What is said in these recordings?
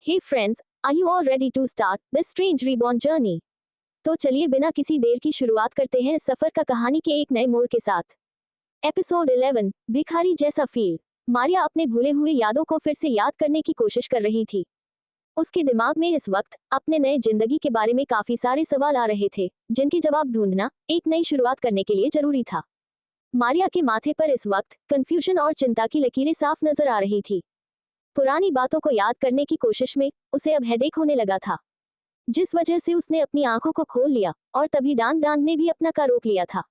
Hey friends, are you all ready to start this strange reborn journey? तो चलिए बिना किसी देर की शुरुआत करते हैं इस सफर का कहानी के एक नए मोड़ के साथ। एपिसोड 11, भिखारी जैसा फील। मारिया अपने भूले हुए यादों को फिर से याद करने की कोशिश कर रही थी। उसके दिमाग में इस वक्त अपने नए जिंदगी के बारे में काफी सारे सवाल आ रहे थे, जिनके जवाब ढूंढना एक नई शुरुआत करने के लिए जरूरी था। मारिया के माथे पर इस वक्त कंफ्यूजन और चिंता की लकीरें साफ नजर आ रही थी। पुरानी बातों को याद करने की कोशिश में उसे अब हेडेक होने लगा था, जिस वजह से उसने अपनी आंखों को खोल लिया और तभी डांग डांग ने भी अपना कार रोक लिया था।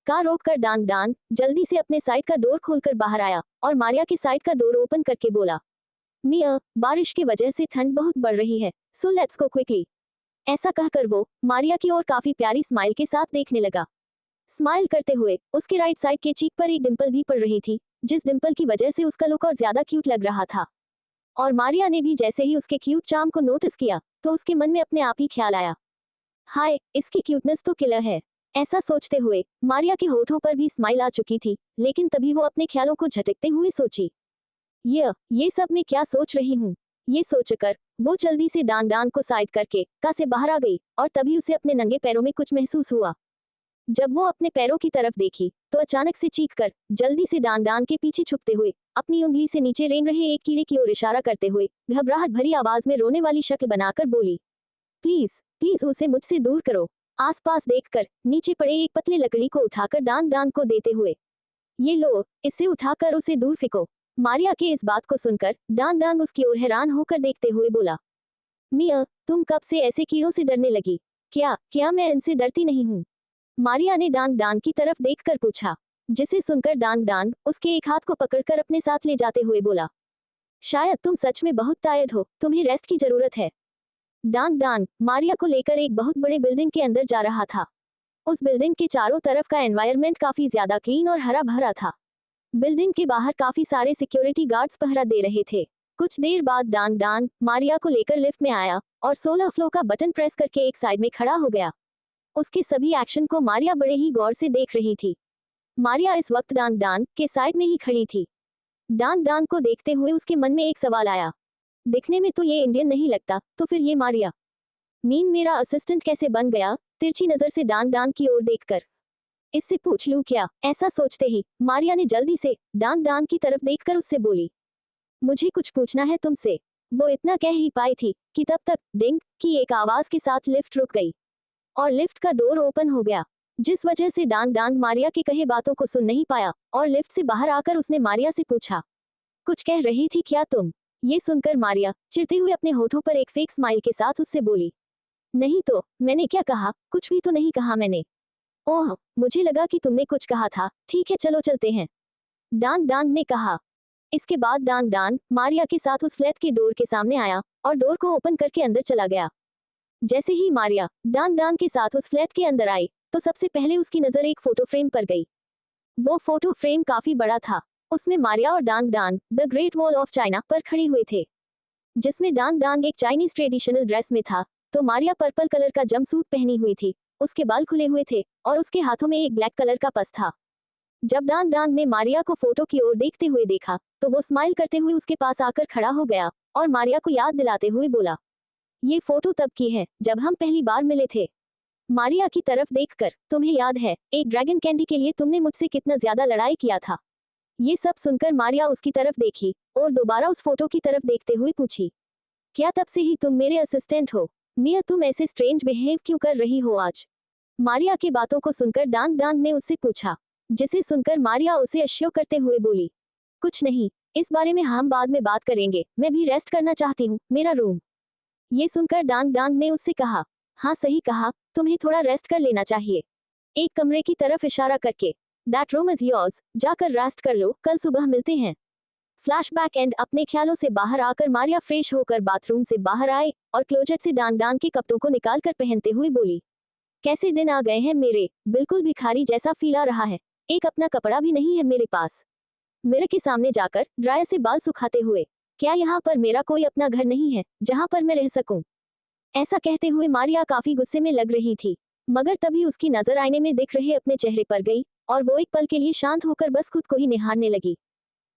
कार रोककर डांग डांग जल्दी से अपने साइड का डोर खोलकर बाहर आया और मारिया के साइड का डोर ओपन करके बोला, मिया, बारिश की वजह से ठंड बहुत बढ़ रही है, सो लेट्स गो क्विकली। ऐसा कहकर वो मारिया की ओर काफी प्यारी स्माइल के साथ देखने लगा। स्माइल करते हुए उसके राइट साइड के चीक पर एक डिंपल भी पड़ रही थी, जिस डिंपल की वजह से उसका लुक और ज्यादा क्यूट लग रहा था। और मारिया ने भी जैसे ही उसके क्यूट चार्म को नोटिस किया तो उसके मन में अपने आप ही ख्याल आया, हाय, इसकी क्यूटनेस तो किलर है। ऐसा सोचते हुए मारिया के होठों पर भी स्माइल आ चुकी थी, लेकिन तभी वो अपने ख्यालों को झटकते हुए सोची, ये सब मैं क्या सोच रही हूँ। ये सोचकर वो जल्दी से डांग डांग को साइड करके कार से बाहर आ गई और तभी उसे अपने नंगे पैरों में कुछ महसूस हुआ। जब वो अपने पैरों की तरफ देखी तो अचानक से चीख कर जल्दी से डांग डांग के पीछे छुपते हुए अपनी उंगली से नीचे रेंग रहे एक कीड़े की ओर इशारा करते हुए घबराहट भरी आवाज में रोने वाली शक्ल बनाकर बोली, प्लीज प्लीज उसे मुझसे दूर करो। आसपास देखकर नीचे पड़े एक पतले लकड़ी को उठाकर डांग डांग को देते हुए, ये लो, इसे उठाकर उसे दूर फेंको। मारिया के इस बात को सुनकर डांग डांग उसकी ओर हैरान होकर देखते हुए बोला, मिया, तुम कब से ऐसे कीड़ों से डरने लगी? क्या क्या मैं इनसे डरती नहीं हूँ? मारिया ने डांग डांग की तरफ देखकर पूछा, जिसे सुनकर डांग डांग उसके एक हाथ को पकड़कर अपने साथ ले जाते हुए बोला, शायद तुम सच में बहुत टायर्ड हो, तुम्हें रेस्ट की जरूरत है। डांग डांग मारिया को लेकर एक बहुत बड़े बिल्डिंग के अंदर जा रहा था। उस बिल्डिंग के चारों तरफ का एनवायरनमेंट काफी ज्यादा क्लीन और हरा भरा था। बिल्डिंग के बाहर काफी सारे सिक्योरिटी गार्ड्स पहरा दे रहे थे। कुछ देर बाद डांग डांग मारिया को लेकर लिफ्ट में आया और 16 फ्लोर का बटन प्रेस करके एक साइड में खड़ा हो गया। उसके सभी एक्शन को मारिया बड़े ही गौर से देख रही थी। मारिया इस वक्त डांग डांग के साइड में ही खड़ी थी। डांग डांग को देखते हुए उसके मन में एक सवाल आया, दिखने में तो ये इंडियन नहीं लगता, तो फिर ये मारिया मीन मेरा असिस्टेंट कैसे बन गया? तिरछी नजर से डांग डांग की ओर देखकर, इससे पूछ लूं क्या? ऐसा सोचते ही मारिया ने जल्दी से डांग डांग की तरफ देखकर उससे बोली, मुझे कुछ पूछना है तुमसे। वो इतना कह ही पाई थी कि तब तक डिंग की एक आवाज के साथ लिफ्ट रुक गई और लिफ्ट का डोर ओपन हो गया, जिस वजह से डांग डांग मारिया के कहे बातों को सुन नहीं पाया और लिफ्ट से बाहर आकर उसने मारिया से पूछा, कुछ कह रही थी क्या तुम? ये सुनकर मारिया चिढ़ते हुए अपने होठों पर एक फेक स्माइल के साथ उससे बोली, नहीं तो मैंने क्या कहा, कुछ भी तो नहीं कहा मैंने। ओह, मुझे लगा कि तुमने कुछ कहा था, ठीक है चलो चलते हैं, डांग डांग ने कहा। इसके बाद डांग डांग मारिया के साथ उस फ्लैट के डोर के सामने आया और डोर को ओपन करके अंदर चला गया। जैसे ही मारिया डांग डांग के साथ उस फ्लैट के अंदर आई तो सबसे पहले उसकी नजर एक फोटो फ्रेम पर गई। वो फोटो फ्रेम काफी बड़ा था। उसमें मारिया और Dang Dang the Great Wall of China पर खड़े हुए थे, जिसमें डांग डांग एक चाइनीज ट्रेडिशनल ड्रेस में था तो मारिया पर्पल कलर का जंपसूट पहनी हुई थी। उसके बाल खुले हुए थे और उसके हाथों में एक ब्लैक कलर का पर्स था। जब डांग डांग ने मारिया को फोटो की ओर देखते हुए देखा तो वो स्माइल करते हुए उसके पास आकर खड़ा हो गया और मारिया को याद दिलाते हुए बोला, ये फोटो तब की है जब हम पहली बार मिले थे। मारिया की तरफ देखकर, तुम्हें याद है एक ड्रैगन कैंडी के लिए तुमने मुझसे कितना ज्यादा लड़ाई किया था? ये सब सुनकर मारिया उसकी तरफ देखी और दोबारा उस फोटो की तरफ देखते हुए पूछी, क्या तब से ही तुम मेरे असिस्टेंट हो? मिया, तुम ऐसे स्ट्रेंज बिहेव क्यों कर रही हो आज? मारिया की बातों को सुनकर डांग डांग ने उससे पूछा, जिसे सुनकर मारिया उसे अश्योर करते हुए बोली, कुछ नहीं, इस बारे में हम बाद में बात करेंगे, मैं भी रेस्ट करना चाहती हूँ, मेरा रूम। ये सुनकर डांग डांग ने उससे कहा, हाँ सही कहा, तुम्हें थोड़ा रेस्ट कर लेना चाहिए, एक कमरे की तरफ इशारा करके, दैट रूम इज योर्स, जाकर रेस्ट कर लो, कल सुबह मिलते हैं। फ्लैशबैक एंड अपने ख्यालों से बाहर आकर मारिया फ्रेश होकर बाथरूम से बाहर आए और क्लोजेट से डांग डांग के कपड़ों को निकाल कर पहनते हुए बोली, कैसे दिन आ गए हैं मेरे, बिल्कुल भिखारी जैसा फील आ रहा है, एक अपना कपड़ा भी नहीं है मेरे पास। मिरर के सामने जाकर ड्रायर से बाल सुखाते हुए, क्या यहाँ पर मेरा कोई अपना घर नहीं है जहाँ पर मैं रह सकूं? ऐसा कहते हुए मारिया काफी गुस्से में लग रही थी, मगर तभी उसकी नजर आईने में दिख रहे अपने चेहरे पर गई और वो एक पल के लिए शांत होकर बस खुद को ही निहारने लगी।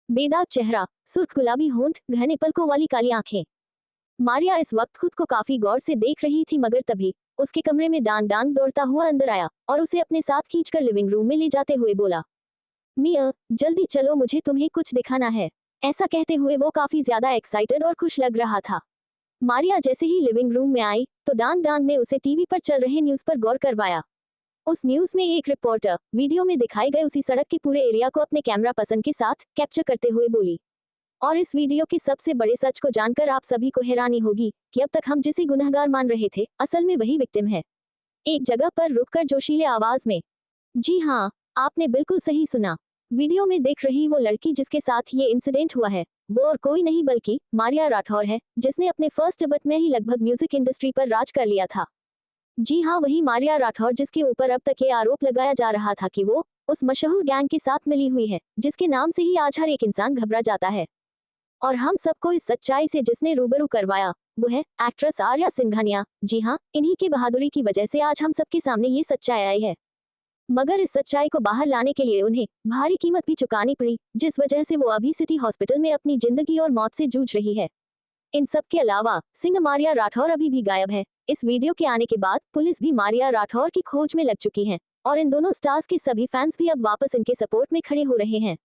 बेदाग चेहरा, सुर्ख गुलाबी होंठ, घने पलकों वाली काली आंखें, मारिया इस वक्त खुद को काफी गौर से देख रही थी, मगर तभी उसके कमरे में डांग डांग दौड़ता हुआ अंदर आया और उसे अपने साथ खींचकर लिविंग रूम में ले जाते हुए बोला, मिया जल्दी चलो, मुझे तुम्हें कुछ दिखाना है। ऐसा कहते हुए वो काफी ज्यादा एक्साइटेड और खुश लग रहा था। मारिया जैसे ही लिविंग रूम में आई तो डांग डांग ने उसे टीवी पर चल रहे न्यूज पर गौर करवाया। उस न्यूज में एक रिपोर्टर वीडियो में दिखाए गए उसी सड़क के पूरे एरिया को अपने कैमरा पर्सन के साथ कैप्चर करते हुए बोली, और इस वीडियो के सबसे बड़े सच को जानकर आप सभी को हैरानी होगी कि अब तक हम जिसे गुनहगार मान रहे थे असल में वही विक्टिम है। एक जगह पर रुककर जोशीले आवाज में, जी हाँ, आपने बिल्कुल सही सुना। वीडियो में देख रही वो लड़की जिसके साथ ये इंसिडेंट हुआ है वो और कोई नहीं बल्कि मारिया राठौर है, जिसने अपने फर्स्ट डेब्यूट में ही लगभग म्यूजिक इंडस्ट्री पर राज कर लिया था। जी हाँ, वही मारिया राठौर जिसके ऊपर अब तक ये आरोप लगाया जा रहा था कि वो उस मशहूर गैंग के साथ मिली हुई है जिसके नाम से ही आज हर एक इंसान घबरा जाता है। और हम सबको इस सच्चाई से जिसने रूबरू करवाया वो है एक्ट्रेस आर्या सिंघानिया। जी हाँ, इन्हीं की बहादुरी की वजह से आज हम सबके सामने ये सच्चाई आई है, मगर इस सच्चाई को बाहर लाने के लिए उन्हें भारी कीमत भी चुकानी पड़ी, जिस वजह से वो अभी सिटी हॉस्पिटल में अपनी जिंदगी और मौत से जूझ रही है। इन सब के अलावा सिंह मारिया राठौर अभी भी गायब है। इस वीडियो के आने के बाद पुलिस भी मारिया राठौर की खोज में लग चुकी है और इन दोनों स्टार्स के सभी फैंस भी अब वापस इनके सपोर्ट में खड़े हो रहे हैं।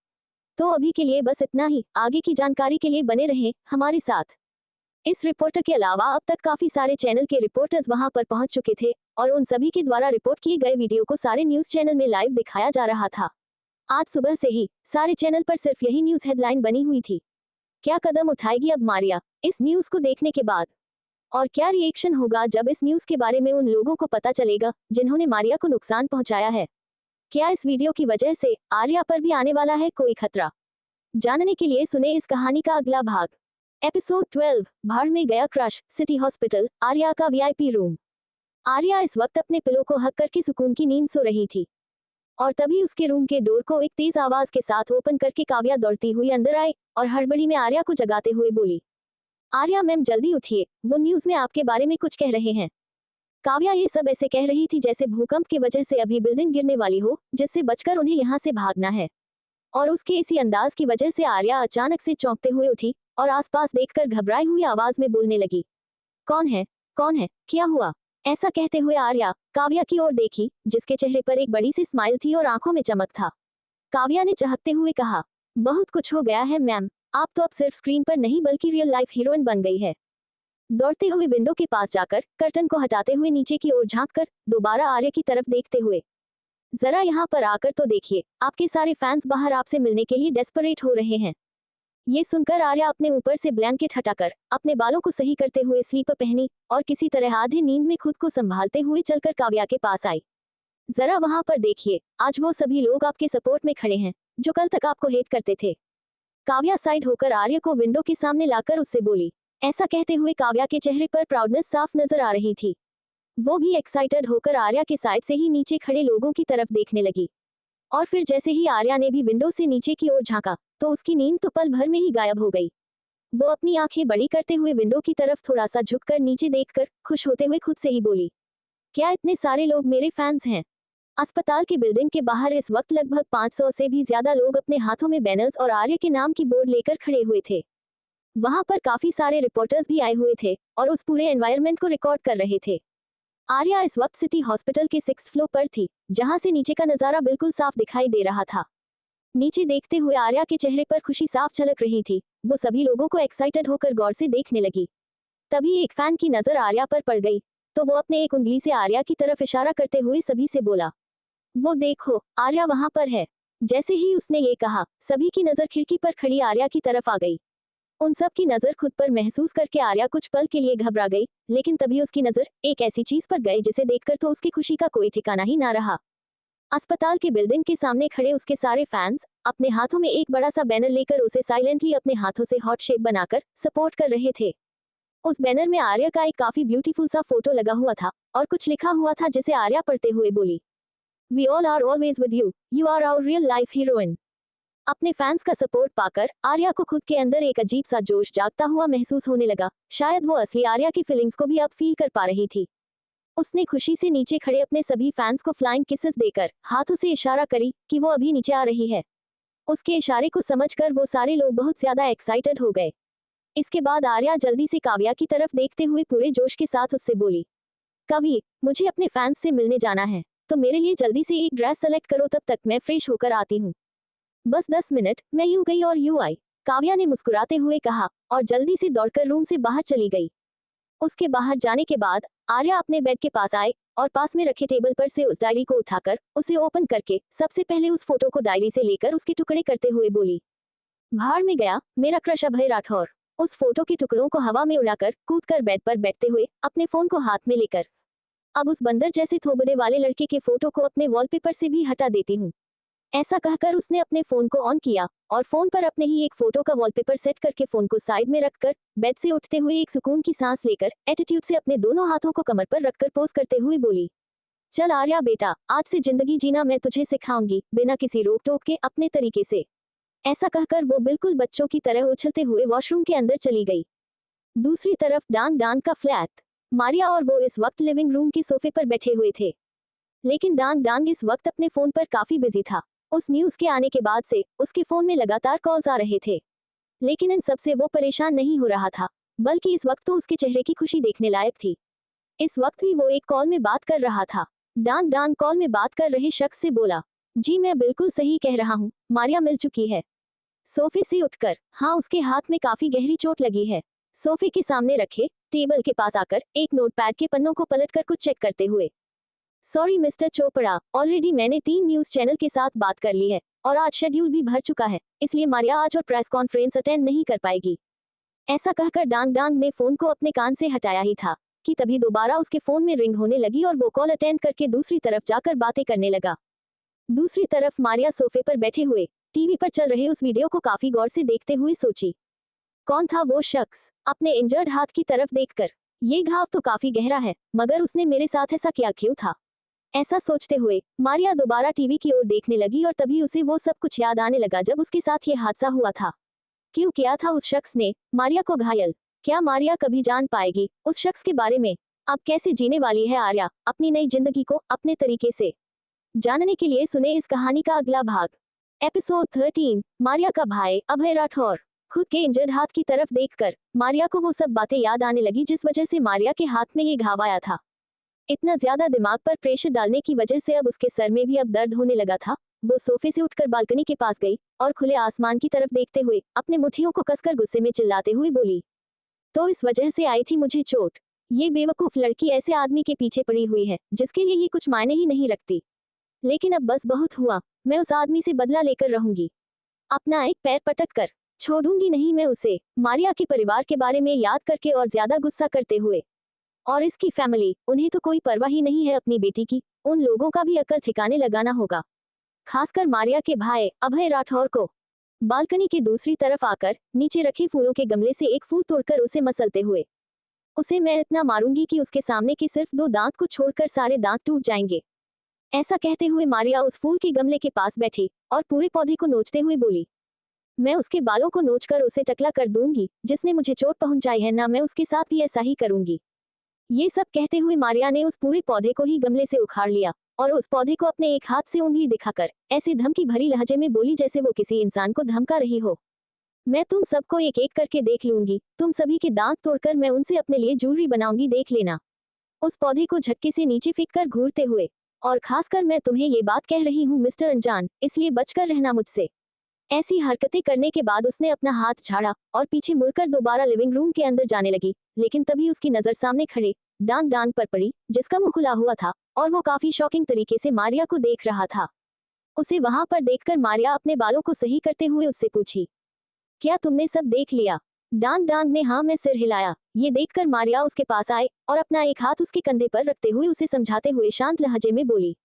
तो अभी के लिए बस इतना ही, आगे की जानकारी के लिए बने रहें हमारे साथ। इस रिपोर्टर के अलावा अब तक काफी सारे चैनल के रिपोर्टर्स वहां पर पहुंच चुके थे और उन सभी के द्वारा रिपोर्ट किए गए वीडियो को सारे न्यूज चैनल में लाइव दिखाया जा रहा था। आज सुबह से ही सारे चैनल पर सिर्फ यही न्यूज हेडलाइन बनी हुई थी। क्या कदम उठाएगी अब मारिया इस न्यूज को देखने के बाद, और क्या रिएक्शन होगा जब इस न्यूज के बारे में उन लोगों को पता चलेगा जिन्होंने मारिया को नुकसान पहुंचाया है? क्या इस वीडियो की वजह से आर्या पर भी आने वाला है कोई खतरा? जानने के लिए सुने इस कहानी का अगला भाग। एपिसोड 12, भाड़ में गया क्रश, सिटी हॉस्पिटल, आर्या का वीआईपी रूम। आर्या इस वक्त अपने पिलो को हक करके सुकून की नींद सो रही थी और तभी उसके रूम के डोर को एक तेज आवाज के साथ ओपन करके काव्या दौड़ती हुई अंदर आई और हड़बड़ी में आर्या को जगाते हुए बोली, आर्या मैम जल्दी उठिए, वो न्यूज में आपके बारे में कुछ कह रहे हैं। काव्या ये सब ऐसे कह रही थी जैसे भूकंप की वजह से अभी बिल्डिंग गिरने वाली हो, जिससे बचकर उन्हें यहाँ से भागना है। और उसके इसी अंदाज की वजह से आर्या अचानक से चौंकते हुए उठी और आसपास देखकर घबराई हुई आवाज में बोलने लगी, कौन है, कौन है, क्या हुआ? ऐसा कहते हुए आर्या काव्या की ओर देखी जिसके चेहरे पर एक बड़ी सी स्माइल थी और आंखों में चमक था। काव्या ने चहकते हुए कहा, बहुत कुछ हो गया है मैम, आप तो अब सिर्फ स्क्रीन पर नहीं बल्कि रियल लाइफ हीरोइन बन गई है। दौड़ते हुए विंडो के पास जाकर कर्टन को हटाते हुए नीचे की ओर झांककर दोबारा आर्या की तरफ देखते हुए, जरा यहाँ पर आकर तो देखिए, आपके सारे फैंस बाहर आपसे मिलने के लिए डेस्परेट हो रहे हैं। ये सुनकर आर्या अपने ऊपर से ब्लैंकेट हटाकर अपने बालों को सही करते हुए स्लीपर पहनी और किसी तरह आधे नींद में खुद को संभालते हुए चलकर काव्या के पास आई। जरा वहां पर देखिए, आज वो सभी लोग आपके सपोर्ट में खड़े हैं जो कल तक आपको हेट करते थे। काव्या साइड होकर आर्या को विंडो के सामने लाकर उससे बोली। ऐसा कहते हुए काव्या के चेहरे पर प्राउडनेस साफ नजर आ रही थी। वो भी एक्साइटेड होकर आर्या के साइड से ही नीचे खड़े लोगों की तरफ देखने लगी और फिर जैसे ही आर्या ने भी विंडो से नीचे की ओर झांका तो उसकी नींद तो पल भर में ही गायब हो गई। वो अपनी आंखें बड़ी करते हुए विंडो की तरफ थोड़ा सा झुककर नीचे देखकर खुश होते हुए खुद से ही बोली, क्या इतने सारे लोग मेरे फैंस हैं? अस्पताल की बिल्डिंग के बाहर इस वक्त लगभग 500 से भी ज्यादा लोग अपने हाथों में बैनर्स और आर्या के नाम की बोर्ड लेकर खड़े हुए थे। वहां पर काफी सारे रिपोर्टर्स भी आए हुए थे और उस पूरे एनवायरनमेंट को रिकॉर्ड कर रहे थे। आर्या इस वक्त सिटी हॉस्पिटल के 6th फ्लोर पर थी, जहां से नीचे का नजारा बिल्कुल साफ दिखाई दे रहा था। नीचे देखते हुए आर्या के चेहरे पर खुशी साफ झलक रही थी। वो सभी लोगों को एक्साइटेड होकर गौर से देखने लगी। तभी एक फैन की नजर आर्या पर पड़ गई तो वो अपने एक उंगली से आर्या की तरफ इशारा करते हुए सभी से बोला, वो देखो, आर्या वहां पर है। जैसे ही उसने ये कहा सभी की नजर खिड़की पर खड़ी आर्या की तरफ आ गई। उन सब की नजर खुद पर महसूस करके आर्या कुछ पल के लिए घबरा गई, लेकिन तभी उसकी नजर एक ऐसी चीज पर गई जिसे देखकर तो उसकी खुशी का कोई ठिकाना ही ना रहा। अस्पताल के बिल्डिंग के सामने खड़े उसके सारे फैंस अपने हाथों में एक बड़ा सा बैनर लेकर उसे साइलेंटली अपने हाथों से हॉट शेप बनाकर सपोर्ट कर रहे थे। उस बैनर में आर्या का एक काफी ब्यूटीफुल सा फोटो लगा हुआ था और कुछ लिखा हुआ था जिसे आर्या पढ़ते हुए बोली, we all are always with you, you are our real life heroine. अपने फैंस का सपोर्ट पाकर आर्या को खुद के अंदर एक अजीब सा जोश जागता हुआ महसूस होने लगा। शायद वो असली आर्या की फीलिंग्स को भी अब फील कर पा रही थी। उसने खुशी से नीचे खड़े अपने सभी फैंस को फ्लाइंग किसेस देकर हाथों से इशारा करी कि वो अभी नीचे आ रही है। उसके इशारे को समझकर वो सारे लोग बहुत ज्यादा एक्साइटेड हो गए। इसके बाद आर्या जल्दी से काव्या की तरफ देखते हुए पूरे जोश के साथ उससे बोली, कवि, मुझे अपने फैंस से मिलने जाना है, तो मेरे लिए जल्दी से एक ड्रेस सेलेक्ट करो, तब तक मैं फ्रेश होकर आती हूँ। बस 10 मिनट, मैं यूं गई और यूं आई, काव्या ने मुस्कुराते हुए कहा और जल्दी से दौड़कर रूम से बाहर चली गई। उसके बाहर जाने के बाद आर्या अपने बेड के पास आए और पास में रखे टेबल पर से उस डायरी को उठाकर उसे ओपन करके सबसे पहले उस फोटो को डायरी से लेकर उसके टुकड़े करते हुए बोली, भाड़ में गया मेरा क्रश अभय राठौर। उस फोटो के टुकड़ों को हवा में उड़ाकर कूदकर बेड पर बैठते हुए अपने फोन को हाथ में लेकर, अब उस बंदर जैसे थोबड़े वाले लड़के के फोटो को अपने वॉलपेपर से भी हटा देती हूँ। ऐसा कहकर उसने अपने फोन को ऑन किया और फोन पर अपने ही एक फोटो का वॉलपेपर सेट करके फोन को साइड में रखकर बेड से उठते हुए एक सुकून की सांस लेकर एटीट्यूड से अपने दोनों हाथों को कमर पर रखकर पोज करते हुए बोली, चल आर्या बेटा, आज से जिंदगी जीना मैं तुझे सिखाऊंगी, बिना किसी रोक टोक के अपने तरीके से। ऐसा कहकर वो बिल्कुल बच्चों की तरह उछलते हुए वॉशरूम के अंदर चली गई। दूसरी तरफ डांग डांग का फ्लैट, मारिया और वो इस वक्त लिविंग रूम के सोफे पर बैठे हुए थे, लेकिन डांग डांग इस वक्त अपने फोन पर काफी बिजी था। उस न्यूज के आने के बाद से उसके फोन में लगातार कॉल्स आ रहे थे, लेकिन इन सब से वो परेशान नहीं हो रहा था, बल्कि इस वक्त तो उसके चेहरे की खुशी देखने लायक थी। इस वक्त भी वो एक कॉल में बात कर रहा था। डांग डांग कॉल में बात कर रहे शख्स से बोला, जी मैं बिल्कुल सही कह रहा हूँ, मारिया मिल चुकी है। सोफे से उठकर, हाँ उसके हाथ में काफी गहरी चोट लगी है। सोफे के सामने रखे टेबल के पास आकर एक नोटपैड के पन्नों को पलटकर कुछ चेक करते हुए, सॉरी मिस्टर चोपड़ा, ऑलरेडी मैंने 3 न्यूज चैनल के साथ बात कर ली है और आज शेड्यूल भी भर चुका है, इसलिए मारिया आज और प्रेस कॉन्फ्रेंस अटेंड नहीं कर पाएगी। ऐसा कहकर डांग डांग ने फोन को अपने कान से हटाया ही था कि तभी दोबारा उसके फोन में रिंग होने लगी और वो कॉल अटेंड करके दूसरी तरफ जाकर बातें करने लगा। दूसरी तरफ मारिया सोफे पर बैठे हुए टीवी पर चल रहे उस वीडियो को काफी गौर से देखते हुए सोची, कौन था वो शख्स? अपने इंजर्ड हाथ की तरफ देखकर, ये घाव तो काफी गहरा है, मगर उसने मेरे साथ ऐसा क्या क्यों था? ऐसा सोचते हुए मारिया दोबारा टीवी की ओर देखने लगी और तभी उसे वो सब कुछ याद आने लगा जब उसके साथ ये हादसा हुआ था। क्यों किया था उस शख्स ने मारिया को घायल? क्या मारिया कभी जान पाएगी उस शख्स के बारे में? अब कैसे जीने वाली है आर्या अपनी नई जिंदगी को अपने तरीके से? जानने के लिए सुने इस कहानी का अगला भाग। एपिसोड 13, मारिया का भाई अभय राठौर। खुद के इंजर्ड हाथ की तरफ देखकर मारिया को वो सब बातें याद आने लगी जिस वजह से मारिया के हाथ में ये घाव आया था। इतना ज्यादा दिमाग पर प्रेशर डालने की वजह से अब उसके सर में भी अब दर्द होने लगा था। वो सोफे से उठकर बालकनी के पास गई और खुले आसमान की तरफ देखते हुए अपने मुट्ठियों को कसकर गुस्से में चिल्लाते हुए बोली, तो इस वजह से आई थी मुझे चोट। ये बेवकूफ लड़की ऐसे आदमी के पीछे पड़ी हुई है जिसके लिए ये कुछ मायने ही नहीं रखती। लेकिन अब बस बहुत हुआ, मैं उस आदमी से बदला लेकर रहूंगी, अपना एक पैर पटक कर छोड़ूंगी नहीं मैं उसे। मारिया के परिवार के बारे में याद करके और ज्यादा गुस्सा करते हुए, और इसकी फैमिली, उन्हें तो कोई परवाह ही नहीं है अपनी बेटी की, उन लोगों का भी अकल ठिकाने लगाना होगा, खासकर मारिया के भाई अभय राठौर को। बालकनी के दूसरी तरफ आकर नीचे रखे फूलों के गमले से एक फूल तोड़कर उसे मसलते हुए, उसे मैं इतना मारूंगी कि उसके सामने के सिर्फ 2 दांत को छोड़कर सारे दांत टूट जाएंगे। ऐसा कहते हुए मारिया उस फूल के गमले के पास बैठी और पूरे पौधे को नोचते हुए बोली, मैं उसके बालों को नोचकर उसे टकला कर दूंगी, जिसने मुझे चोट पहुंचाई है ना, मैं उसके साथ भी ऐसा ही करूंगी। ये सब कहते हुए मारिया ने उस पूरे पौधे को ही गमले से उखाड़ लिया और उस पौधे को अपने एक हाथ से उंगली दिखाकर ऐसे धमकी भरी लहजे में बोली जैसे वो किसी इंसान को धमका रही हो, मैं तुम सबको एक एक करके देख लूंगी, तुम सभी के दांत तोड़कर मैं उनसे अपने लिए ज्वेलरी बनाऊंगी, देख लेना। उस पौधे को झटके से नीचे फेंक कर घूरते हुए, और खासकर मैं तुम्हें ये बात कह रही हूँ मिस्टर अनजान, इसलिए बचकर रहना मुझसे। ऐसी हरकतें करने के बाद उसने अपना हाथ झाड़ा और पीछे मुड़कर दोबारा लिविंग रूम के अंदर जाने लगी, लेकिन तभी उसकी नजर सामने खड़े डांग डांग पर पड़ी, जिसका मुंह खुला हुआ था और वो काफी शॉकिंग तरीके से मारिया को देख रहा था। उसे वहां पर देखकर मारिया अपने बालों को सही करते हुए उससे पूछी, क्या तुमने सब देख लिया? डांग डांग ने हाँ में सिर हिलाया। ये देखकर मारिया उसके पास आए और अपना एक हाथ उसके कंधे पर रखते हुए उसे समझाते हुए शांत लहजे में बोली,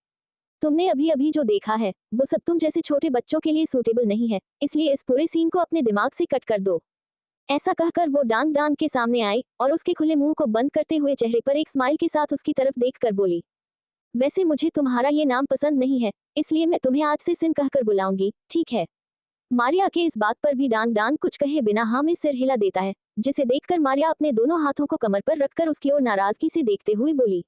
तुमने अभी अभी जो देखा है वो सब तुम जैसे छोटे बच्चों के लिए सूटेबल नहीं है, इसलिए इस पूरे सीन को अपने दिमाग से कट कर दो। ऐसा कहकर वो डांग डांग के सामने आई और उसके खुले मुंह को बंद करते हुए चेहरे पर एक स्माइल के साथ उसकी तरफ देखकर बोली, वैसे मुझे तुम्हारा ये नाम पसंद नहीं है, इसलिए मैं तुम्हें आज से सिन कहकर बुलाऊंगी, ठीक है? मारिया के इस बात पर भी डांग डांग कुछ कहे बिना हाँ में सिर हिला देता है, जिसे देखकर मारिया अपने दोनों हाथों को कमर पर रखकर उसकी ओर नाराजगी से देखते हुए बोली,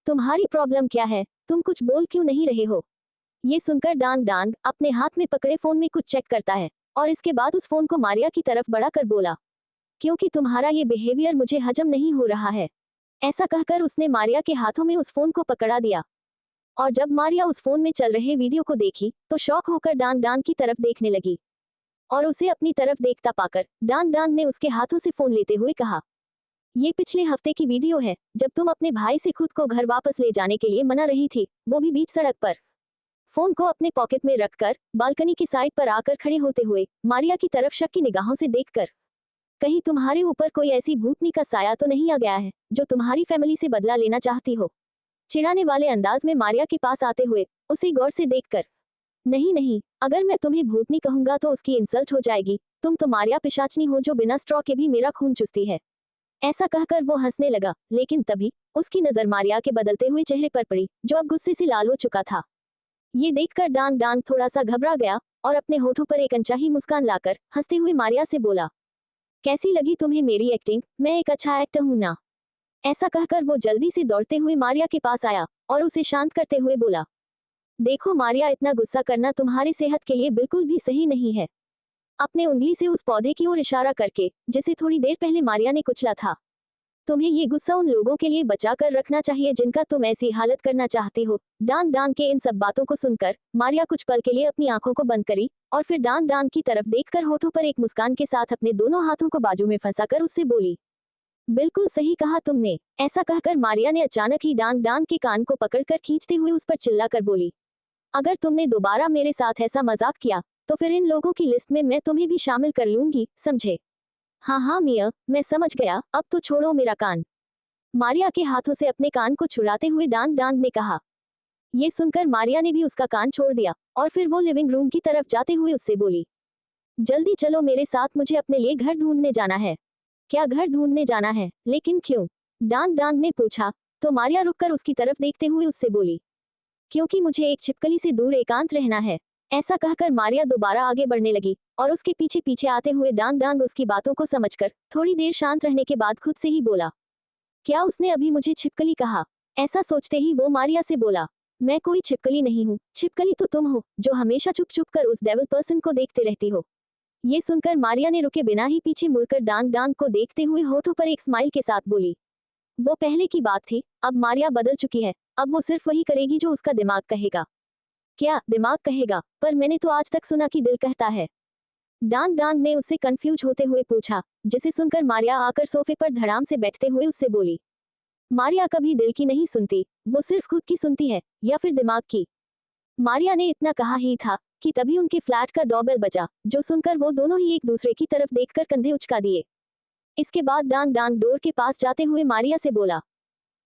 तुम्हारी प्रॉब्लम क्या है? तुम कुछ बोल क्यों नहीं रहे हो? ये सुनकर डांग डांग अपने हाथ में पकड़े फोन में कुछ चेक करता है और इसके बाद उस फोन को मारिया की तरफ बढ़ाकर बोला, क्योंकि तुम्हारा ये बिहेवियर मुझे हजम नहीं हो रहा है। ऐसा कहकर उसने मारिया के हाथों में उस फोन को पकड़ा दिया। और जब मारिया उस फोन में चल रहे वीडियो को देखी तो शॉक होकर डान डान की तरफ देखने लगी। और उसे अपनी तरफ देखता पाकर डान डान ने उसके हाथों से फोन लेते हुए कहा, ये पिछले हफ्ते की वीडियो है, जब तुम अपने भाई से खुद को घर वापस ले जाने के लिए मना रही थी, वो भी बीच सड़क पर। फोन को अपने पॉकेट में रखकर बालकनी की साइड पर आकर खड़े होते हुए मारिया की तरफ शक की निगाहों से देखकर, कहीं तुम्हारे ऊपर कोई ऐसी भूतनी का साया तो नहीं आ गया है जो तुम्हारी फैमिली से बदला लेना चाहती हो। चिढ़ाने वाले अंदाज में मारिया के पास आते हुए उसे गौर से देखकर, नहीं नहीं, अगर मैं तुम्हें भूतनी कहूंगा तो उसकी इंसल्ट हो जाएगी। तुम तो मारिया पिशाचनी हो जो बिना स्ट्रॉ के भी मेरा खून चूसती है। ऐसा कहकर वो हंसने लगा, लेकिन तभी उसकी नजर मारिया के बदलते हुए चेहरे पर पड़ी, जो अब गुस्से से लाल हो चुका था। ये देखकर डान डान थोड़ा सा घबरा गया और अपने होठों पर एक अनचाही मुस्कान लाकर हंसते हुए मारिया से बोला, कैसी लगी तुम्हें मेरी एक्टिंग? मैं एक अच्छा एक्टर हूं ना। ऐसा कहकर वो जल्दी से दौड़ते हुए मारिया के पास आया और उसे शांत करते हुए बोला, देखो मारिया, इतना गुस्सा करना तुम्हारी सेहत के लिए बिल्कुल भी सही नहीं है। अपने उंगली से उस पौधे की ओर इशारा करके जिसे थोड़ी देर पहले मारिया ने कुचला था, तुम्हें ये गुस्सा उन लोगों के लिए बचा कर रखना चाहिए जिनका तुम ऐसी हालत करना चाहती हो। डान डान के इन सब बातों को सुनकर मारिया कुछ पल के लिए अपनी आंखों को बंद करी और फिर डान डान की तरफ देखकर होठों पर एक मुस्कान के साथ अपने दोनों हाथों को बाजू में फंसाकर उससे बोली, बिल्कुल सही कहा तुमने। ऐसा कहकर मारिया ने अचानक ही डान डान के कान को पकड़कर खींचते हुए उस पर चिल्लाकर बोली, अगर तुमने दोबारा मेरे साथ ऐसा मजाक किया तो फिर इन लोगों की लिस्ट में मैं तुम्हें भी शामिल कर लूंगी, समझे? हाँ हाँ मिया, मैं समझ गया, अब तो छोड़ो मेरा कान। मारिया के हाथों से अपने कान को छुड़ाते हुए डान डान ने कहा। ये सुनकर मारिया ने भी उसका कान छोड़ दिया और फिर वो लिविंग रूम की तरफ जाते हुए उससे बोली, जल्दी चलो मेरे साथ, मुझे अपने लिए घर ढूंढने जाना है। क्या घर ढूंढने जाना है? लेकिन क्यों? डान डान ने पूछा। तो मारिया रुककर उसकी तरफ देखते हुए उससे बोली, क्योंकि मुझे एक छिपकली से दूर एकांत रहना है। ऐसा कहकर मारिया दोबारा आगे बढ़ने लगी और उसके पीछे पीछे आते हुए डान डान उसकी बातों को समझकर थोड़ी देर शांत रहने के बाद खुद से ही बोला, क्या उसने अभी मुझे छिपकली कहा? ऐसा सोचते ही वो मारिया से बोला, मैं कोई छिपकली नहीं हूँ, छिपकली तो तुम हो जो हमेशा चुप चुप कर उस डेविल पर्सन को देखते रहती हो। ये सुनकर मारिया ने रुके बिना ही पीछे मुड़कर डान डान को देखते हुए होठों पर एक स्माइल के साथ बोली, वो पहले की बात थी, अब मारिया बदल चुकी है, अब वो सिर्फ वही करेगी जो उसका दिमाग कहेगा। क्या दिमाग कहेगा? पर मैंने तो आज तक सुना कि दिल कहता है। डान डान ने उससे कंफ्यूज होते हुए पूछा, जिसे सुनकर मारिया आकर सोफे पर धड़ाम से बैठते हुए उससे बोली, मारिया कभी दिल की नहीं सुनती, वो सिर्फ खुद की सुनती है, या फिर दिमाग की। मारिया ने इतना कहा ही था कि तभी उनके फ्लैट का डोरबेल बजा, जो सुनकर वो दोनों ही एक दूसरे की तरफ देखकर कंधे उचका दिए। इसके बाद डान डान डोर के पास जाते हुए मारिया से बोला,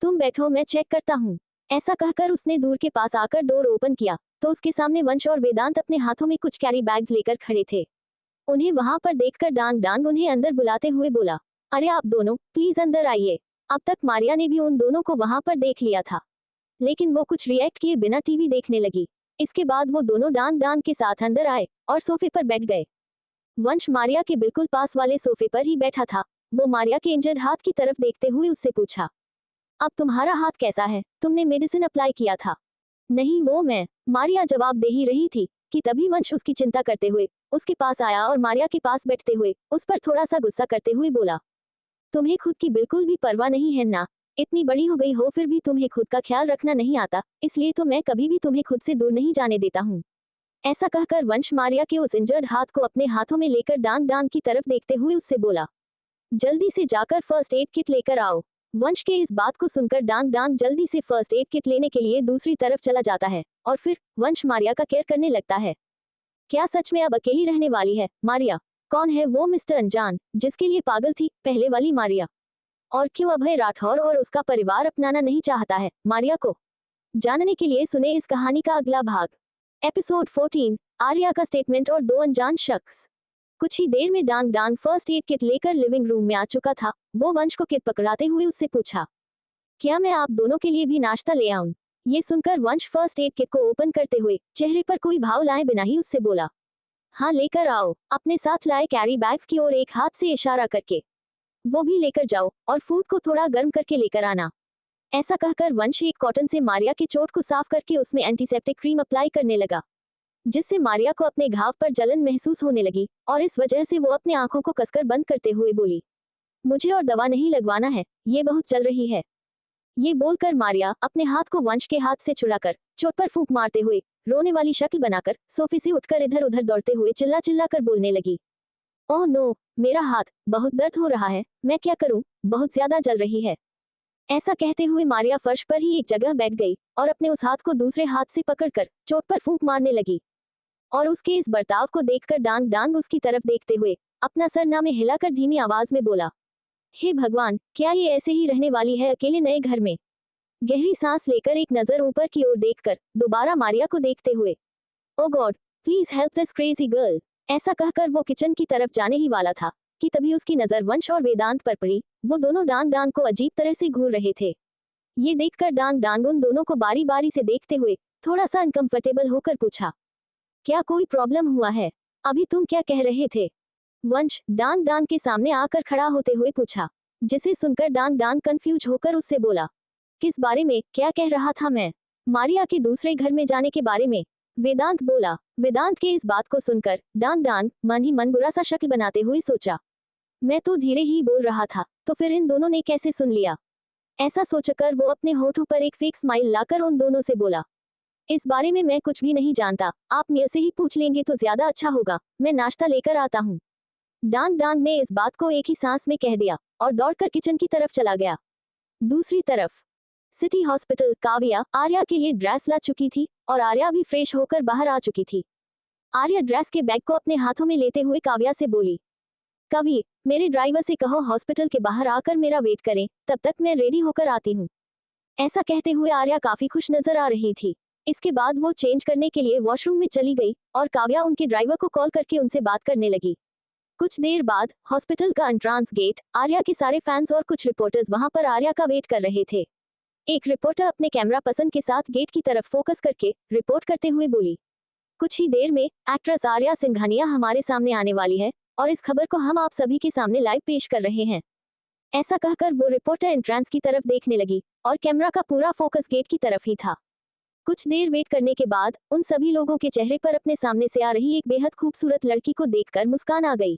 तुम बैठो, मैं चेक करता हूँ। ऐसा कहकर उसने दूर के पास आकर डोर ओपन किया तो उसके सामने वंश और वेदांत अपने हाथों में कुछ कैरी बैग्स लेकर खड़े थे। उन्हें वहां पर देखकर डान डान उन्हें अंदर बुलाते हुए बोला, अरे आप दोनों प्लीज अंदर आइए। अब तक मारिया ने भी उन दोनों को वहां पर देख लिया था, लेकिन वो कुछ रिएक्ट किए बिना टीवी देखने लगी। इसके बाद वो दोनों डान डान के साथ अंदर आए और सोफे पर बैठ गए। वंश मारिया के बिल्कुल पास वाले सोफे पर ही बैठा था। वो मारिया के इंजर्ड हाथ की तरफ देखते हुए उससे पूछा, अब तुम्हारा हाथ कैसा है? तुमने मेडिसिन अप्लाई किया था? नहीं, वो मैं, मारिया जवाब दे ही रही थी कि तभी वंश उसकी चिंता करते हुए उसके पास आया और मारिया के पास बैठते हुए उस पर थोड़ा सा गुस्सा करते हुए बोला, तुम्हें खुद की बिल्कुल भी परवाह नहीं है ना? इतनी बड़ी हो गई हो फिर भी तुम्हें खुद का ख्याल रखना नहीं आता, इसलिए तो मैं कभी भी तुम्हें खुद से दूर नहीं जाने देता हूँ। ऐसा कहकर वंश मारिया के उस इंजर्ड हाथ को अपने हाथों में लेकर डान डान की तरफ देखते हुए उससे बोला, जल्दी से जाकर फर्स्ट एड किट लेकर आओ। वंश के इस बात को सुनकर डान डान जल्दी से फर्स्ट एड किट लेने के लिए दूसरी तरफ चला जाता है और फिर वंश मारिया का केयर करने लगता है। क्या सच में अब अकेली रहने वाली है मारिया? कौन है वो मिस्टर अनजान जिसके लिए पागल थी पहले वाली मारिया? और क्यों अभय राठौर और उसका परिवार अपनाना नहीं चाहता है मारिया को? जानने के लिए सुने इस कहानी का अगला भाग। एपिसोड 14, आर्या का स्टेटमेंट और दो अनजान शख्स। कुछ ही देर में डान डान फर्स्ट एड किट लेकर लिविंग रूम में आ चुका था। वो वंश को किट पकड़ाते हुए उससे पूछा, क्या मैं आप दोनों के लिए भी नाश्ता ले आऊं? ये सुनकर वंश फर्स्ट एड किट को ओपन करते हुए चेहरे पर कोई भाव लाए बिना ही उससे बोला, हाँ लेकर आओ। अपने साथ लाए कैरी बैग्स की ओर एक हाथ से इशारा करके, वो भी लेकर जाओ और फूड को थोड़ा गर्म करके लेकर आना। ऐसा कहकर वंश एक कॉटन से मारिया की चोट को साफ करके उसमें एंटीसेप्टिक क्रीम अप्लाई करने लगा, जिससे मारिया को अपने घाव पर जलन महसूस होने लगी और इस वजह से वो अपने आंखों को कसकर बंद करते हुए बोली, मुझे और दवा नहीं लगवाना है, ये बहुत चल रही है। ये बोलकर मारिया अपने हाथ को वंश के हाथ से छुड़ाकर चोट पर फूंक मारते हुए रोने वाली शक्ल बनाकर सोफे से उठकर इधर उधर दौड़ते हुए चिल्ला चिल्ला कर बोलने लगी। ओह नो, मेरा हाथ, बहुत दर्द हो रहा है, मैं क्या करूं, बहुत ज्यादा जल रही है। ऐसा कहते हुए मारिया फर्श पर ही एक जगह बैठ गई और अपने उस हाथ को दूसरे हाथ से पकड़कर चोट पर फूंक मारने लगी। और उसके इस बर्ताव को देखकर डांग डांग उसकी तरफ देखते हुए अपना सरना में हिलाकर धीमी आवाज में बोला, हे भगवान, क्या ये ऐसे ही रहने वाली है अकेले नए घर में। गहरी सांस लेकर एक नजर ऊपर की ओर देखकर दोबारा मारिया को देखते हुए, oh God, please help this crazy girl. ऐसा कहकर वो किचन की तरफ जाने ही वाला था कि तभी उसकी नजर वंश और वेदांत पर पड़ी। वो दोनों डांग डांग को अजीब तरह से घूर रहे थे। ये देखकर डांग डांग उन दोनों को बारी बारी से देखते हुए थोड़ा सा अनकंफर्टेबल होकर पूछा, क्या कोई प्रॉब्लम हुआ है? अभी तुम क्या कह रहे थे? वंश डांग डांग के सामने आकर खड़ा होते हुए पूछा, जिसे सुनकर डांग डांग कंफ्यूज होकर उससे बोला, किस बारे में, क्या कह रहा था मैं? मारिया के दूसरे घर में जाने के बारे में, वेदांत बोला। वेदांत के इस बात को सुनकर डांग डांग मन ही मन बुरा सा शक्ल बनाते हुए सोचा, मैं तो धीरे ही बोल रहा था, तो फिर इन दोनों ने कैसे सुन लिया? ऐसा सोचकर वो अपने होठों पर एक फेक स्माइल लाकर उन दोनों से बोला, इस बारे में मैं कुछ भी नहीं जानता, आप मेरे से ही पूछ लेंगे तो ज्यादा अच्छा होगा, मैं नाश्ता लेकर आता हूँ। डांग डांग ने इस बात को एक ही सांस में कह दिया और दौड़कर किचन की तरफ चला गया। दूसरी तरफ सिटी हॉस्पिटल, काव्या आर्या के लिए ड्रेस ला चुकी थी और आर्या भी फ्रेश होकर बाहर आ चुकी थी। आर्या ड्रेस के बैग को अपने हाथों में लेते हुए काव्या से बोली, कवि, मेरे ड्राइवर से कहो हॉस्पिटल के बाहर आकर मेरा वेट करें, तब तक मैं रेडी होकर आती हूँ। ऐसा कहते हुए आर्या काफी खुश नजर आ रही थी। इसके बाद वो चेंज करने के लिए वॉशरूम में चली गई और काव्या उनके ड्राइवर को कॉल करके उनसे बात करने लगी। कुछ देर बाद हॉस्पिटल का एंट्रांस गेट, आर्या के सारे फैंस और कुछ रिपोर्टर्स वहां पर आर्या का वेट कर रहे थे। एक रिपोर्टर अपने कैमरा पर्सन के साथ गेट की तरफ फोकस करके रिपोर्ट करते हुए बोली, कुछ ही देर में एक्ट्रेस आर्या सिंघानिया हमारे सामने आने वाली है और इस खबर को हम आप सभी के सामने लाइव पेश कर रहे हैं। ऐसा कहकर वो रिपोर्टर एंट्रेंस की तरफ देखने लगी और कैमरा का पूरा फोकस गेट की तरफ ही था। कुछ देर वेट करने के बाद उन सभी लोगों के चेहरे पर अपने सामने से आ रही एक बेहद खूबसूरत लड़की को देखकर मुस्कान आ गई।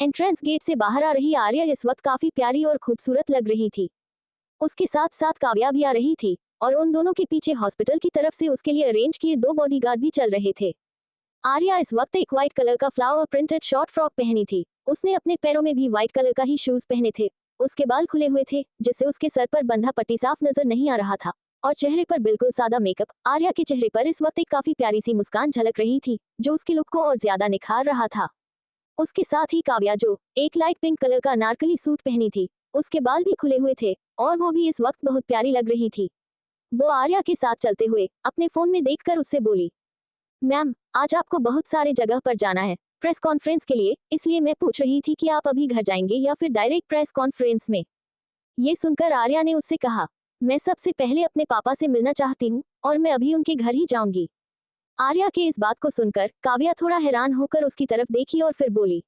एंट्रेंस गेट से बाहर आ रही आर्या इस वक्त काफी प्यारी और खूबसूरत लग रही थी। उसके साथ साथ काव्या भी आ रही थी और उन दोनों के पीछे हॉस्पिटल की तरफ से उसके लिए अरेंज किए 2 बॉडीगार्ड भी चल रहे थे। आर्या इस वक्त एक व्हाइट कलर का फ्लावर प्रिंटेड शॉर्ट फ्रॉक पहनी थी। उसने अपने पैरों में भी व्हाइट कलर का ही शूज पहने थे। उसके बाल खुले हुए थे जिससे उसके सर पर बंधा पट्टी साफ नजर नहीं आ रहा था और चेहरे पर बिल्कुल सादा मेकअप। आर्या के चेहरे पर इस वक्त एक काफी प्यारी सी मुस्कान झलक रही थी जो उसके लुक को और ज्यादा निखार रहा था। उसके साथ ही काव्या जो एक लाइट पिंक कलर का अनारकली सूट पहनी थी, उसके बाल भी खुले हुए थे और वो भी इस वक्त बहुत प्यारी लग रही थी। वो आर्या के साथ चलते हुए अपने फोन में देखकर उससे बोली, मैम, आज आपको बहुत सारे जगह पर जाना है प्रेस कॉन्फ्रेंस के लिए, इसलिए मैं पूछ रही थी कि आप अभी घर जाएंगे या फिर डायरेक्ट प्रेस कॉन्फ्रेंस में। ये सुनकर आर्या ने उससे कहा, मैं सबसे पहले अपने पापा से मिलना चाहती हूँ और मैं अभी उनके घर ही जाऊंगी। आर्या के इस बात को सुनकर काव्या थोड़ा हैरान होकर उसकी तरफ देखी और फिर बोली,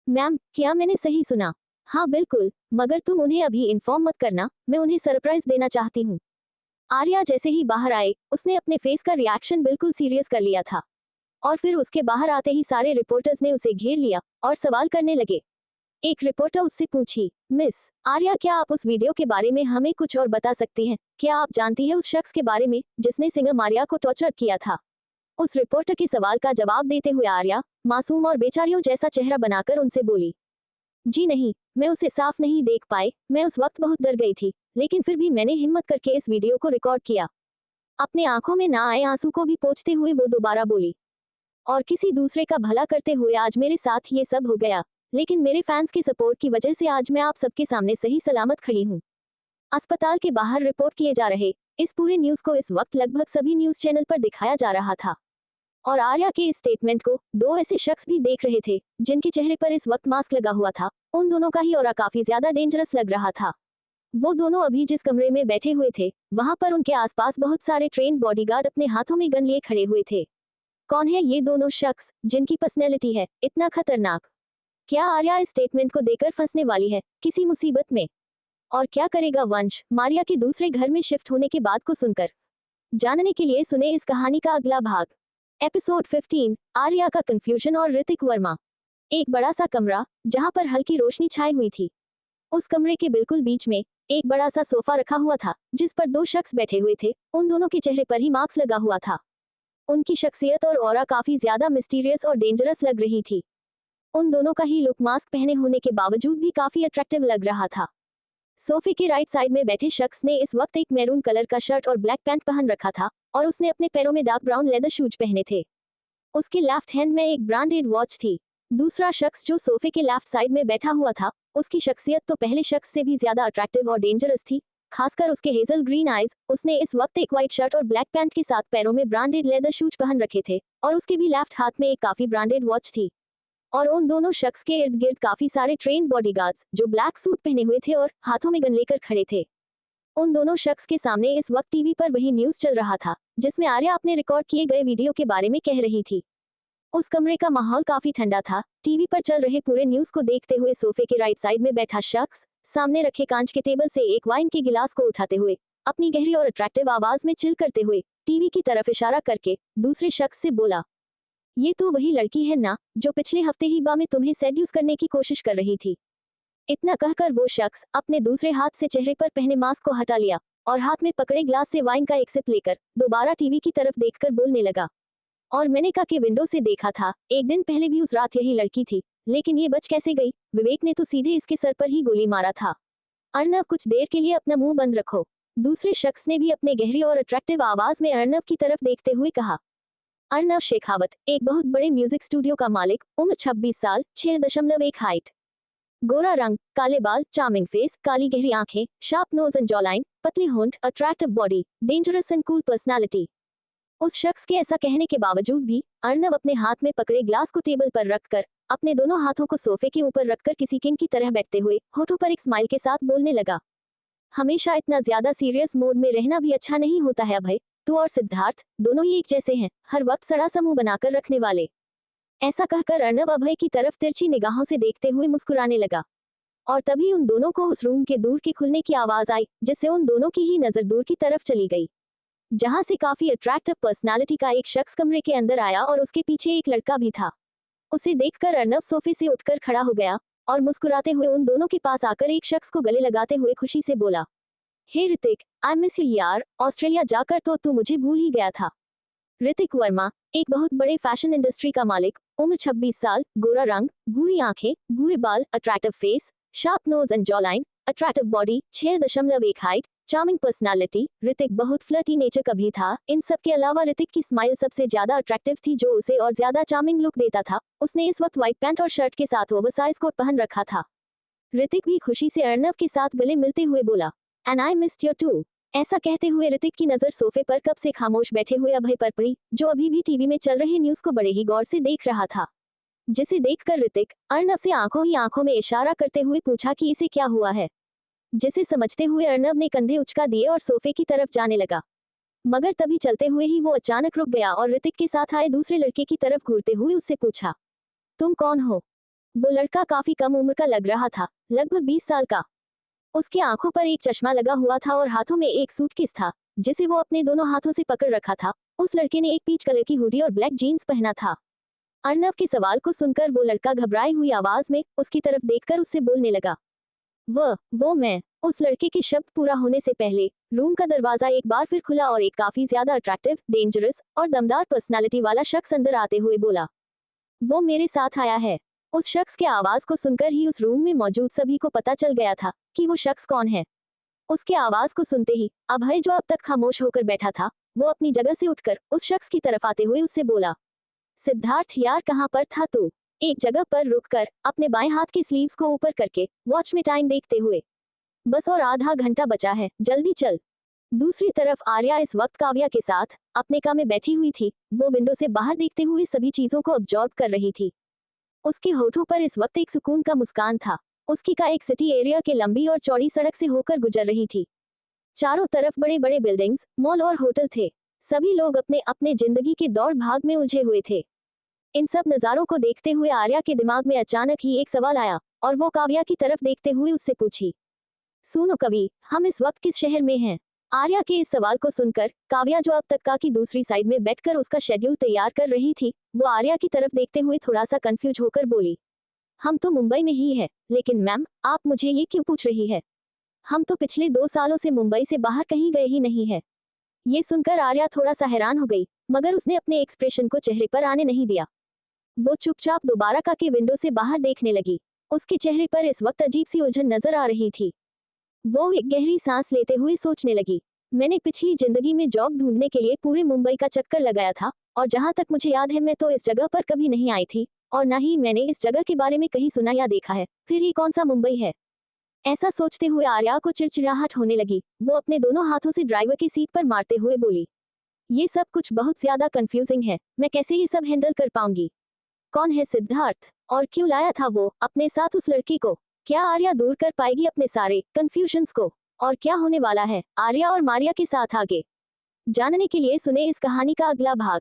मैम, क्या मैंने सही सुना? हाँ बिल्कुल, मगर तुम उन्हें अभी इन्फॉर्म मत करना, मैं उन्हें सरप्राइज देना चाहती हूँ। आर्या जैसे ही बाहर आए उसने अपने फेस का रिएक्शन बिल्कुल सीरियस कर लिया था और फिर उसके बाहर आते ही सारे रिपोर्टर्स ने उसे घेर लिया और सवाल करने लगे। एक रिपोर्टर उससे पूछी, मिस आर्या, क्या आप उस वीडियो के बारे में हमें कुछ और बता सकती हैं? क्या आप जानती हैं उस शख्स के बारे में जिसने सिंघम आर्या को टॉर्चर किया था? उस रिपोर्टर के सवाल का जवाब देते हुए आर्या मासूम और बेचारियों जैसा चेहरा बनाकर उनसे बोली, जी नहीं, मैं उसे साफ नहीं देख पाई, मैं उस वक्त बहुत डर गई थी, लेकिन फिर भी मैंने हिम्मत करके इस वीडियो को रिकॉर्ड किया। अपने आंखों में ना आए आंसू को भी पोंछते हुए वो दोबारा बोली, और किसी दूसरे का भला करते हुए आज मेरे साथ ये सब हो गया, लेकिन मेरे फैंस के सपोर्ट की वजह से आज मैं आप सबके सामने सही सलामत खड़ी हूँ। अस्पताल के बाहर रिपोर्ट किए जा रहे इस पूरे न्यूज को इस वक्त लगभग सभी न्यूज चैनल पर दिखाया जा रहा था और आर्या के इस स्टेटमेंट को 2 ऐसे शख्स भी देख रहे थे जिनके चेहरे पर इस वक्त मास्क लगा हुआ था। उन दोनों का ही ऑरा काफी ज्यादा डेंजरस लग रहा था। वो दोनों अभी जिस कमरे में बैठे हुए थे वहां पर उनके आसपास बहुत सारे ट्रेन बॉडीगार्ड अपने हाथों में गन लिए खड़े हुए थे। कौन है ये दोनों शख्स जिनकी पर्सनैलिटी है इतना खतरनाक? क्या आर्या इस स्टेटमेंट को देकर फंसने वाली है किसी मुसीबत में? और क्या करेगा वंश मारिया के दूसरे घर में शिफ्ट होने के बाद को सुनकर? जानने के लिए सुने इस कहानी का अगला भाग। एपिसोड 15, आर्या का कंफ्यूजन और ऋतिक वर्मा। एक बड़ा सा कमरा जहां पर हल्की रोशनी छाई हुई थी। उस कमरे के बिल्कुल बीच में एक बड़ा सा सोफा रखा हुआ था जिस पर दो शख्स बैठे हुए थे। उन दोनों के चेहरे पर ही मास्क लगा हुआ था। उनकी शख्सियत और ऑरा काफी ज्यादा मिस्टीरियस और डेंजरस लग रही थी। उन दोनों का ही लुक मास्क पहने होने के बावजूद भी काफी अट्रैक्टिव लग रहा था। सोफे के राइट साइड में बैठे शख्स ने इस वक्त एक मैरून कलर का शर्ट और ब्लैक पैंट पहन रखा था और उसने अपने पैरों में डार्क ब्राउन लेदर शूज पहने थे। उसके लेफ्ट हैंड में एक ब्रांडेड वॉच थी। दूसरा शख्स जो सोफे के लेफ्ट साइड में बैठा हुआ था, उसकी शख्सियत तो पहले शख्स से भी ज्यादा अट्रैक्टिव और डेंजरस थी, खासकर उसके हेजल ग्रीन आईज। उसने इस वक्त एक व्हाइट शर्ट और ब्लैक पैंट के साथ पैरों में ब्रांडेड लेदर शूज पहन रखे थे और उसके भी लेफ्ट हाथ में एक काफी ब्रांडेड वॉच थी। और उन दोनों शख्स के इर्द गिर्द काफी सारे ट्रेन बॉडीगार्ड्स जो ब्लैक सूट पहने हुए थे और हाथों में गन लेकर खड़े थे। उन दोनों शख्स के सामने इस वक्त टीवी पर वही न्यूज चल रहा था जिसमें आर्या अपने रिकॉर्ड किए गए वीडियो के बारे में कह रही थी। उस कमरे का माहौल काफी ठंडा था। टीवी पर चल रहे पूरे न्यूज को देखते हुए सोफे के राइट साइड में बैठा शख्स सामने रखे कांच के टेबल से एक वाइन के गिलास को उठाते हुए अपनी गहरी और अट्रैक्टिव आवाज में चिल करते हुए टीवी की तरफ इशारा करके दूसरे शख्स से बोला, ये तो वही लड़की है ना जो पिछले हफ्ते ही बा में तुम्हें सेड्यूस करने की कोशिश कर रही थी। इतना कहकर वो शख्स अपने दूसरे हाथ से चेहरे पर पहने मास्क को हटा लिया और हाथ में पकड़े ग्लास से वाइन का एक सिप लेकर दोबारा टीवी की तरफ देखकर बोलने लगा, और मैंने कहा कि विंडो से देखा था, एक दिन पहले भी उस रात यही लड़की थी, लेकिन ये बच कैसे गई? विवेक ने तो सीधे इसके सर पर ही गोली मारा था। अर्नव, कुछ देर के लिए अपना मुंह बंद रखो। दूसरे शख्स ने भी अपने गहरी और अट्रैक्टिव आवाज में अर्नव की तरफ देखते हुए कहा। अर्नव शेखावत एक बहुत बड़े म्यूजिक स्टूडियो का मालिक, उम्र 26 साल, 6.1 हाइट, गोरा रंग, काले बाल, चार्मिंग फेस, काली गहरी आंखें, शार्प नोज एंड जॉलाइन, पतली होंठ, attractive body, dangerous and cool personality. उस शख्स के ऐसा कहने के बावजूद भी अर्नव अपने हाथ में पकड़े ग्लास को टेबल पर रखकर अपने दोनों हाथों को सोफे के ऊपर रखकर किसी किंग की तरह बैठते हुए होठों पर एक स्माइल के साथ बोलने लगा, हमेशा इतना ज्यादा सीरियस मोड में रहना भी अच्छा नहीं होता है अभय। तू और सिद्धार्थ दोनों ही एक जैसे हैं, हर वक्त सड़ा सा मुंह बनाकर रखने वाले। ऐसा कहकर अर्नव अभय की तरफ तिरछी निगाहों से देखते हुए मुस्कुराने लगा। और तभी उन दोनों को उस रूम के दूर के खुलने की आवाज आई, जिससे उन दोनों की ही नजर दूर की तरफ चली गई, जहां से काफी अट्रैक्टिव पर्सनालिटी का एक शख्स कमरे के अंदर आया और उसके पीछे एक लड़का भी था। उसे देखकर अर्नव सोफे से उठकर खड़ा हो गया और मुस्कुराते हुए उन दोनों के पास आकर एक शख्स को गले लगाते हुए खुशी से बोला, हे ऋतिक, आई मिस यू यार, ऑस्ट्रेलिया जाकर तो तू मुझे भूल ही गया था। ऋतिक वर्मा एक बहुत बड़े फैशन इंडस्ट्री का मालिक, उम्र 26 साल, गोरा रंग, भूरी आंखें, भूरे बाल, attractive face, sharp nose and jawline, attractive body, 6.1 height, charming personality. Hrithik बहुत फ्लर्टी नेचर का भी था। इन सब के अलावा ऋतिक की स्माइल सबसे ज्यादा अट्रैक्टिव थी जो उसे और ज्यादा चार्मिंग लुक देता था। उसने इस वक्त व्हाइट पैंट और शर्ट के साथ ओवरसाइज कोट पहन रखा था। ऋतिक भी खुशी से अर्नव के साथ गले मिलते हुए बोला, and I missed you too. ऐसा कहते हुए ऋतिक की नजर सोफे पर कब से खामोश बैठे हुए अभय पर पड़ी, जो अभी भी टीवी में चल रहे न्यूज को बड़े ही गौर से देख रहा था। जिसे देखकर ऋतिक अर्नव से आंखों ही आंखों में इशारा करते हुए पूछा कि इसे क्या हुआ है। जिसे समझते हुए अर्नव ने कंधे उचका दिए और सोफे की तरफ जाने लगा, मगर तभी चलते हुए ही वो अचानक रुक गया और ऋतिक के साथ आए दूसरे लड़के की तरफ घूरते हुए उससे पूछा, तुम कौन हो? वो लड़का काफी कम उम्र का लग रहा था, लगभग 20 साल का। उसके आंखों पर एक चश्मा लगा हुआ था और हाथों में एक सूटकेस था जिसे वो अपने दोनों हाथों से पकड़ रखा था। उस लड़के ने एक पीच कलर की हुडी और ब्लैक जीन्स पहना था। अर्नव के सवाल को सुनकर वो लड़का घबराई हुई आवाज में उसकी तरफ देखकर उससे बोलने लगा, वो मैं। उस लड़के के शब्द पूरा होने से पहले रूम का दरवाजा एक बार फिर खुला और एक काफी ज्यादा अट्रैक्टिव, डेंजरस और दमदार पर्सनालिटी वाला शख्स अंदर आते हुए बोला, वो मेरे साथ आया है। उस शख्स के आवाज को सुनकर ही उस रूम में मौजूद सभी को पता चल गया था कि वो शख्स कौन है। उसके आवाज को सुनते ही अभय, जो अब तक खामोश होकर बैठा था, वो अपनी जगह से उठकर उस शख्स की तरफ आते हुए उससे बोला, सिद्धार्थ यार, कहाँ पर था तू? एक जगह पर रुककर अपने बाएं हाथ के स्लीव्स को ऊपर करके वॉच में टाइम देखते हुए, बस और आधा घंटा बचा है, जल्दी चल। दूसरी तरफ आर्या इस वक्त काव्या के साथ अपने काम में बैठी हुई थी। वो विंडो से बाहर देखते हुए सभी चीजों को ऑब्जर्व कर रही थी। उसके होठों पर इस वक्त एक सुकून का मुस्कान था। उसकी कार एक सिटी एरिया के लंबी और चौड़ी सड़क से होकर गुजर रही थी। चारों तरफ बड़े बड़े बिल्डिंग्स, मॉल और होटल थे। सभी लोग अपने अपने जिंदगी के दौड़ भाग में उलझे हुए थे। इन सब नजारों को देखते हुए आर्या के दिमाग में अचानक ही एक सवाल आया और वो काव्या की तरफ देखते हुए उससे पूछी, सुनो कवि, हम इस वक्त किस शहर में हैं? आर्या के इस सवाल को सुनकर काव्या, जो अब तक का की दूसरी साइड में बैठकर उसका शेड्यूल तैयार कर रही थी, वो आर्या की तरफ देखते हुए थोड़ा सा कंफ्यूज होकर बोली, हम तो मुंबई में ही है, लेकिन मैम आप मुझे ये क्यों पूछ रही है? हम तो पिछले 2 सालों से मुंबई से बाहर कहीं गए ही नहीं है। ये सुनकर आर्या थोड़ा सा हैरान हो गई, मगर उसने अपने एक्सप्रेशन को चेहरे पर आने नहीं दिया। वो चुपचाप दोबारा के विंडो से बाहर देखने लगी। उसके चेहरे पर इस वक्त अजीब सी उलझन नजर आ रही थी। वो एक गहरी सांस लेते हुए सोचने लगी, मैंने पिछली जिंदगी में जॉब ढूंढने के लिए पूरे मुंबई का चक्कर लगाया था, और जहां तक मुझे याद है मैं तो इस जगह पर कभी नहीं आई थी, और ना ही मैंने इस जगह के बारे में कहीं सुना या देखा है। फिर ये कौन सा मुंबई है? ऐसा सोचते हुए आर्या को चिड़चिड़ाहट होने लगी। वो अपने दोनों हाथों से ड्राइवर की सीट पर मारते हुए बोली, ये सब कुछ बहुत ज्यादा कंफ्यूजिंग है, मैं कैसे ये सब हैंडल कर पाऊंगी? कौन है सिद्धार्थ, और क्यों लाया था वो अपने साथ उस लड़की को? क्या आर्या दूर कर पाएगी अपने सारे कंफ्यूजन्स को? और क्या होने वाला है आर्या और मारिया के साथ आगे? जानने के लिए सुने इस कहानी का अगला भाग।